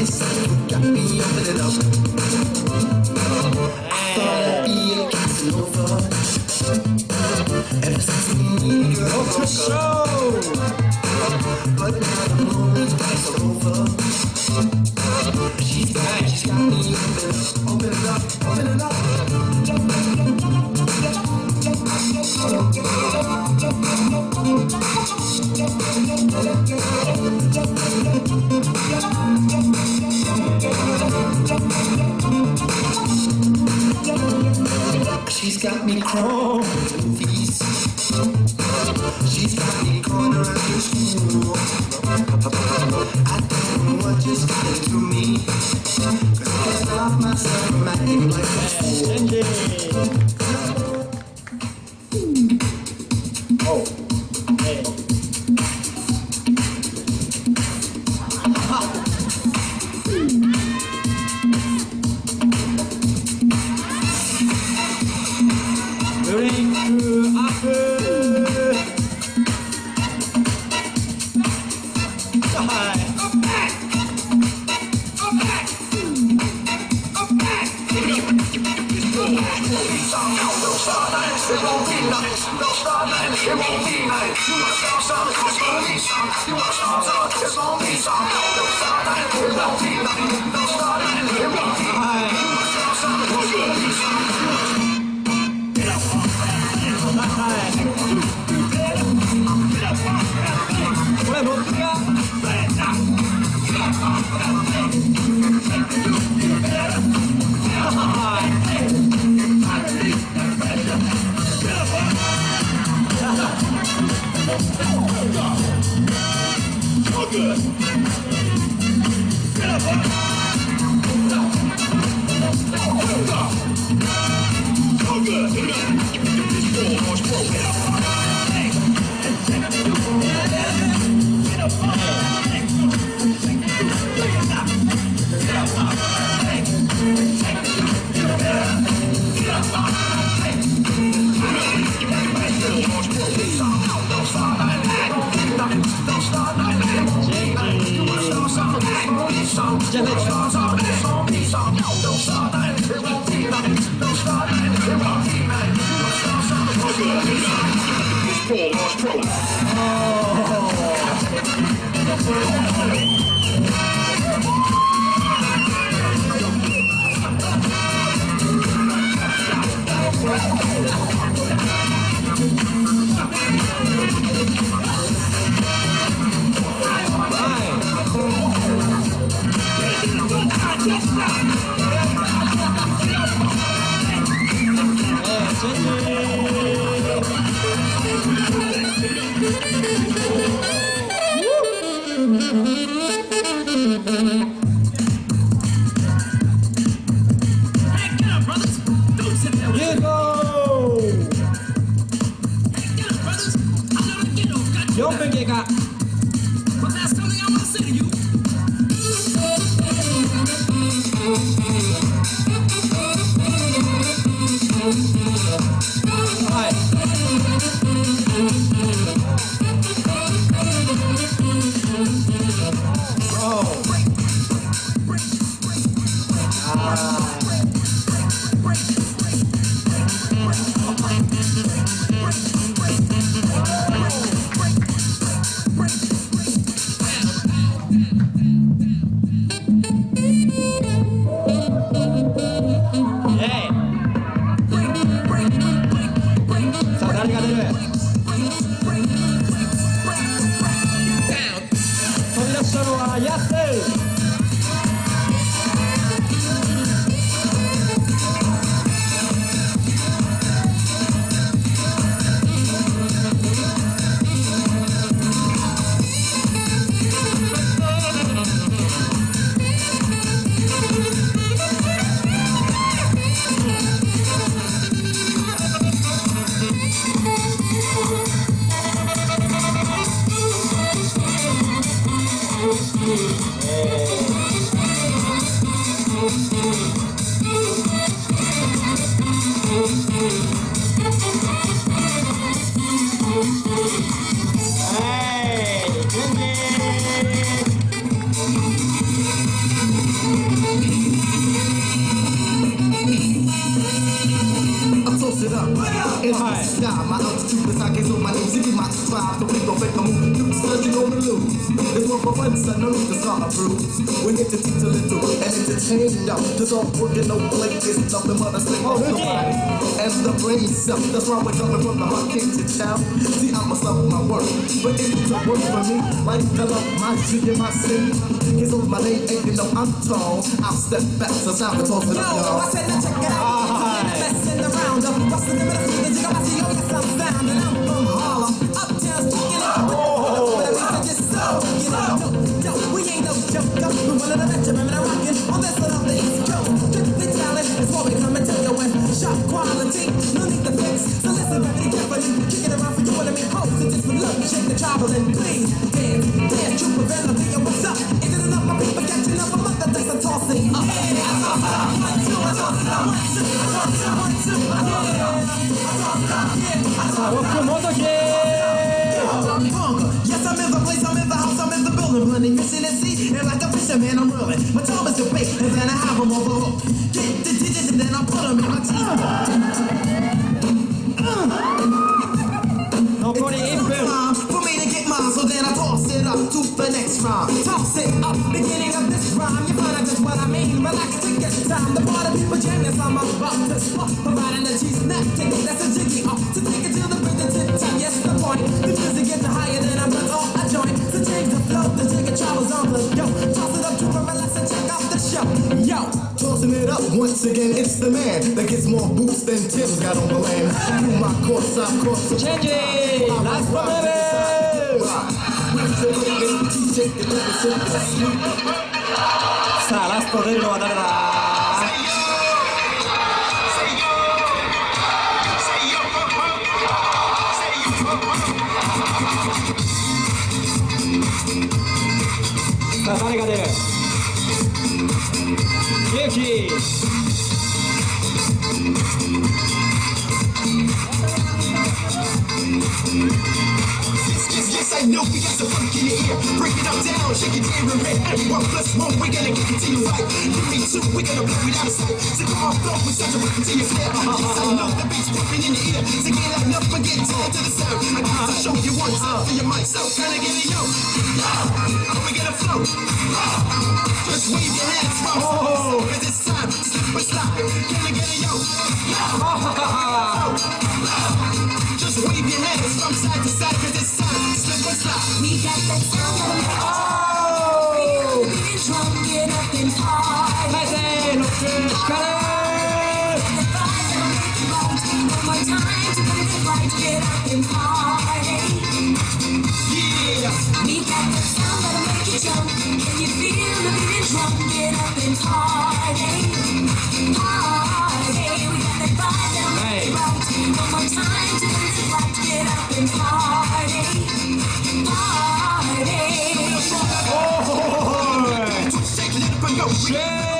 It's like you got me opening up. I thought I'd be a Casanova. Ever since we broke up. But now the lonely days are over. She's got me opening up, opening up. She's got me crawling movies. She's got me going around your school. I don't know what just got into me. 'Cause I can't stop myself from acting like a fool. Oh, hey. 드링크 앞을 왜 못가? 연병계가 very high. My altitude is high, so my name Ziggy my drive. So please don't make a move. You cause you're gonna lose. This one for fun, son, no need to start a bruise. We get to teach a little and entertain y'all. Just all working, no play is nothing but a slip on somebody. As the brain self, that's why we're coming from the heart king to town. See, I'm a stuff my work, but it don't work for me. Like the love, my tree and my city. Cause over my name, ain't you know I'm tall. I'll step back, so it's time to toss it up, y'all. I said, now check it out. Messing around, what's the name of the food that you got? See, oh, yes, I'm found, and I'm from Harlem. Uptown, sticking it. But at least I just so, you know, we ain't no joke. We one of the best, remember the rockin' on this side of the East Coast. Strictly talent is what we come and tell you with. Sharp quality, no need to fix. So listen, baby, carefully. Kick it around for you and me, pose. So just for look, shake the trouble and please dance, dance, true preventative. Yo, what's up? Is it enough? My people catching up. I'm up the dice and tossing up. Rock Motoki. Yes, I'm in the place, I'm in the house, I'm in the building, running, fishing and sea, and like a fisherman, I'm whirling. My job is to bait, and then I have them overhooked. Get the digits, and then I put them in my teeth. 残り1分。 Time for me to get mine, so then I toss it up to the next rhyme. Toss it up, beginning of this rhyme. You find out just what I mean. Relax, take your time. The party people jam this, I'm about to spot. Providing the cheese snap, take it, that's a jiggy up. To take it to the bridge, to time, yes, the point. The music gets higher than I'm built on a joint. To change the flow, the jiggy travels on the go. Toss it up to relax and check out the show. Yo! Tossing it up once again, it's the man that gets more boots than Tim's got on the land. Through my course, I cross the チェンジラストムーブ さあラスト出るのは誰ださあ誰が出るゆうきYes, I know we got some funk in the air. Break it up down, shake it down and red. 1+1, we're gonna get it to you right. You me too, we're gonna blow it out of sight. So come on, flow with such a rhythm to your flair. Yes, I know the beat's pumping in the ear. So get up, up and get down to the sound. I got to show you one time for your mind. So can I get it, yo? How we gonna flow? Just wave your hands from cause it's time, slip and slide. Can I get it, yo? Just wave your hands from side to side cause it's time, slip and slide. We got that sound that'll make you feel drunk, get up and party. 再生ロック光る The vibe that'll make you bounce. One more time to put it right, get up and party. Yeah. We got that sound that'll make you jump. Can you feel the beat drunk, get up and party. Party. We got that vibe that'll make you bounce. One more time to put it right, get up and party. Party. Shake it up and go. シェー